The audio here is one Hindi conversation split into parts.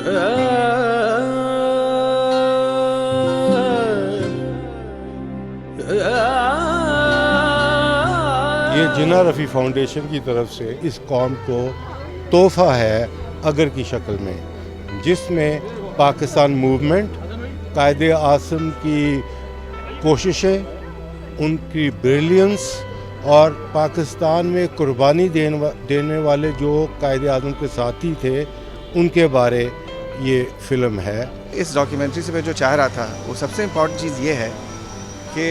ये जिन्ना रफ़ी फाउंडेशन की तरफ से इस कौम को तोहफ़ा है अगर की शक्ल में, जिसमें पाकिस्तान मूवमेंट, कायदे आज़म की कोशिशें, उनकी ब्रिलियंस और पाकिस्तान में कुर्बानी देने वाले जो कायदे आज़म के साथी थे उनके बारे ये फ़िल्म है। इस डॉक्यूमेंट्री से मैं जो चाह रहा था वो सबसे इम्पॉर्टेंट चीज़ ये है कि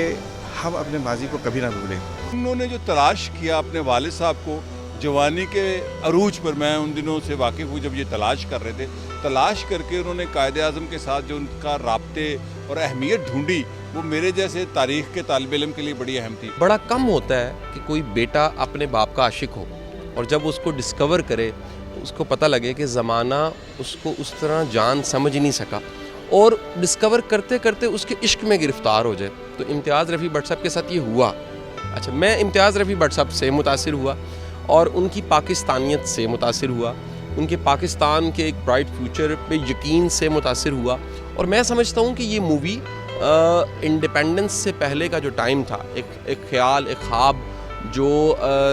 हम अपने माजी को कभी ना भूलें। उन्होंने जो तलाश किया अपने वालिद साहब को जवानी के अरूज पर, मैं उन दिनों से वाकिफ़ हूँ जब ये तलाश कर रहे थे, तलाश करके उन्होंने कायदे आज़म के साथ जो उनका राब्ते और अहमियत ढूंढी, वो मेरे जैसे तारीख़ के तालिब इल्म के लिए बड़ी अहम थी। बड़ा कम होता है कि कोई बेटा अपने बाप का आशिक हो और जब उसको डिस्कवर करे तो उसको पता लगे कि ज़माना उसको उस तरह जान समझ नहीं सका और डिस्कवर करते करते उसके इश्क में गिरफ्तार हो जाए। तो इम्तियाज़ रफ़ी भट्ट साहब के साथ ये हुआ। अच्छा, मैं इम्तियाज़ रफ़ी भट्ट साहब से मुतासिर हुआ और उनकी पाकिस्तानियत से मुतासिर हुआ, उनके पाकिस्तान के एक ब्राइट फ्यूचर पे यकीन से मुतासिर हुआ। और मैं समझता हूँ कि ये मूवी इंडिपेंडेंस से पहले का जो टाइम था, एक ख्याल, एक ख्वाब जो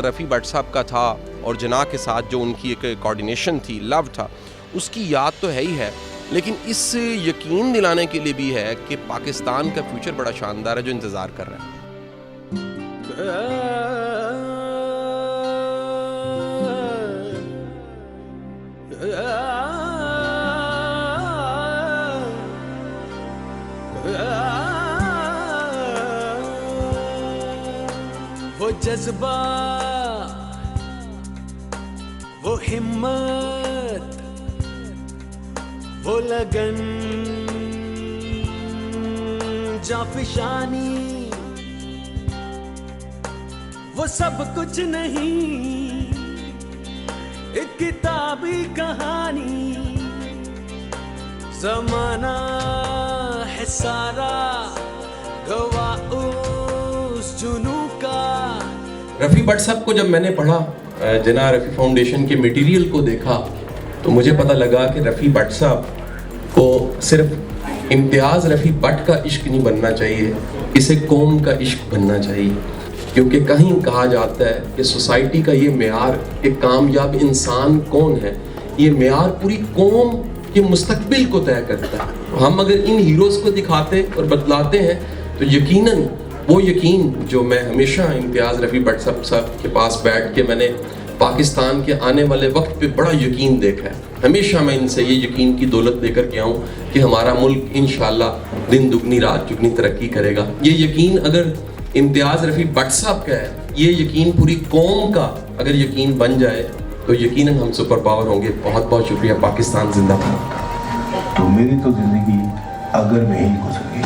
रफ़ी भट्ट साहब का था और जिन्ना के साथ जो उनकी एक कोऑर्डिनेशन थी, लव था, उसकी याद तो है ही है, लेकिन इस यकीन दिलाने के लिए भी है कि पाकिस्तान का फ्यूचर बड़ा शानदार है जो इंतज़ार कर रहा है। वो जज्बा, वो हिम्मत, वो लगन, जाफिशानी, वो सब कुछ नहीं एक किताबी कहानी, ज़माना है सारा गवाह उस जुनू का। रफ़ी भट्ट साहब को जब मैंने पढ़ा, जिन्ना रफ़ी फाउंडेशन के मटेरियल को देखा, तो मुझे पता लगा कि रफ़ी भट्ट साहब को सिर्फ इम्तियाज़ रफ़ी भट्ट का इश्क नहीं बनना चाहिए, इसे कौम का इश्क बनना चाहिए। क्योंकि कहीं कहा जाता है कि सोसाइटी का ये मेयार, एक कामयाब इंसान कौन है, ये मेयार पूरी कौम के मुस्तकबिल को तय करता है। हम अगर इन हीरोज़ को दिखाते और बतलाते हैं तो यकीनन वो यकीन जो मैं हमेशा इम्तियाज़ रफ़ी भट्ट साहब के पास बैठ के मैंने पाकिस्तान के आने वाले वक्त पे बड़ा यकीन देखा है, हमेशा मैं इनसे ये यकीन की दौलत लेकर के आऊँ कि हमारा मुल्क इंशाअल्लाह दिन दुगनी रात चुगनी तरक्की करेगा। ये यकीन अगर इम्तियाज़ रफ़ी भट्ट साहब का है, ये यकीन पूरी कौम का अगर यकीन बन जाए तो यकीनन हम सुपर पावर होंगे। बहुत बहुत शुक्रिया। पाकिस्तान जिंदाबाद। तो मेरी तो ज़िंदगी अगर में ही गुजर गई।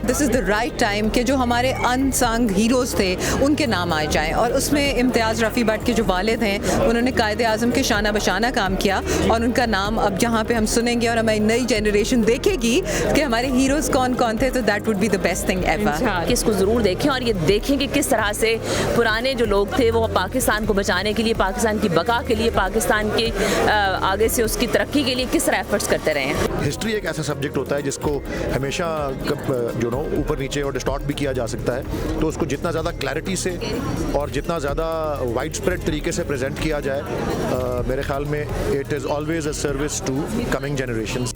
This is the right time कि जो हमारे अनसंग हीरोज़ थे उनके नाम आ जाएं, और उसमें इम्तियाज़ रफ़ी भट्ट के जो वालिद हैं उन्होंने कायदे आज़म के शाना बशाना काम किया और उनका नाम अब जहाँ पे हम सुनेंगे और हमारी नई जनरेशन देखेगी कि हमारे हीरोज़ कौन कौन थे, तो that would be the best thing ever. कि इसको ज़रूर देखें और ये देखें कि किस तरह से पुराने जो लोग थे वो पाकिस्तान को बचाने के लिए, पाकिस्तान की बका के लिए, पाकिस्तान के आगे से उसकी तरक्की के लिए किस तरह एफर्ट्स करते रहे हैं। हिस्ट्री एक ऐसा सब्जेक्ट होता है जिसको हमेशा जो ऊपर नीचे और डिस्टॉर्ट भी किया जा सकता है, तो उसको जितना ज़्यादा क्लैरिटी से और जितना ज़्यादा वाइड स्प्रेड तरीके से प्रेजेंट किया जाए, मेरे ख्याल में it is always a service to coming generations.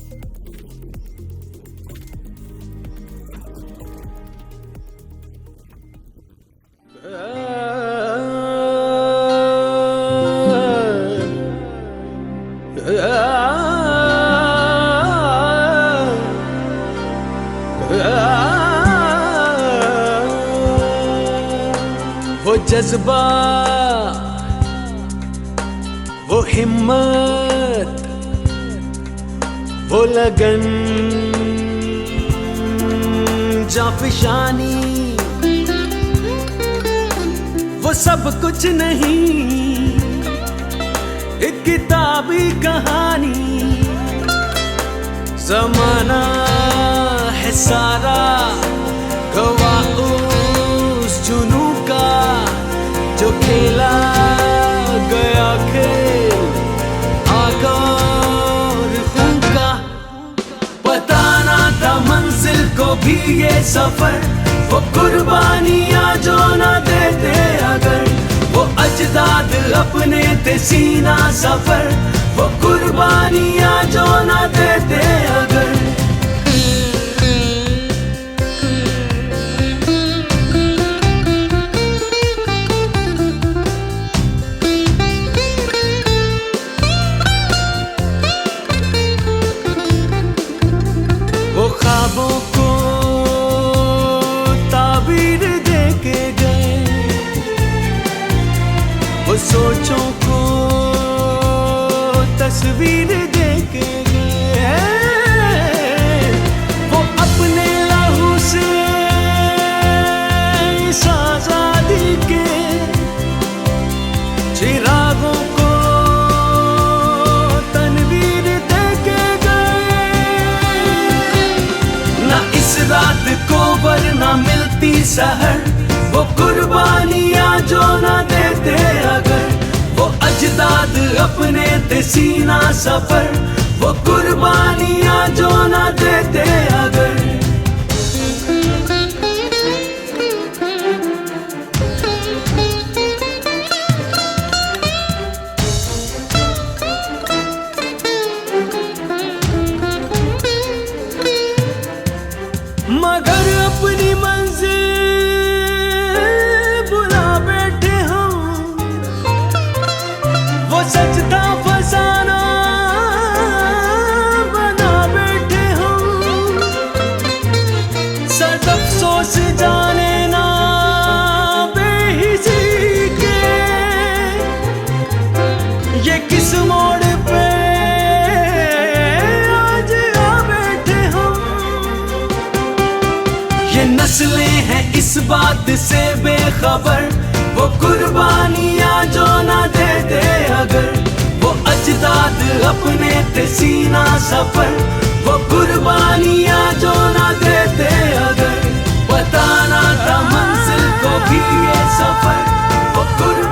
वो जज्बा, वो हिम्मत, वो लगन, जाफिशानी, सब कुछ नहीं, एक किताबी कहानी। जमाना है सारा गवाह उस जुनू का, जो खेला गया खेल आगार खून का। बताना था मंजिल को भी ये सफर, वो कुर्बानियां जो न देते अगर, वो अजदाद अपने थे सीना सफर, वो कुर्बानियां जो न देते अगर। वो ख्वाबों को ताबीर दे के गए, वो सोचों को तस्वीर दे के गए, वो अपने लहू से इस आजादी के चिरागों को तनवीर दे के गए। ना इस रात को वरना मिलती सहर, वो कुर्बानियां जो न देते अगर, वो अजदाद अपने थे सीना सफर, वो कुर्बानियां जो न देते अगर। मगर अपनी मंजिल बुला बैठे हम, वो सच था फसाना बना बैठे हम। सद अफसोस जाने ना बेहिसी के, ये किस मोड़ पे आज आ बैठे हम। ये नस्लें हैं इस बात से बेखबर, वो कुर्बानियां जो न देते अगर, वो अजदाद अपने थे सीना सफर, वो कुर्बानियां जो न देते अगर। बताना था मंजिल को भी ये सफर, वो कुर्बानियां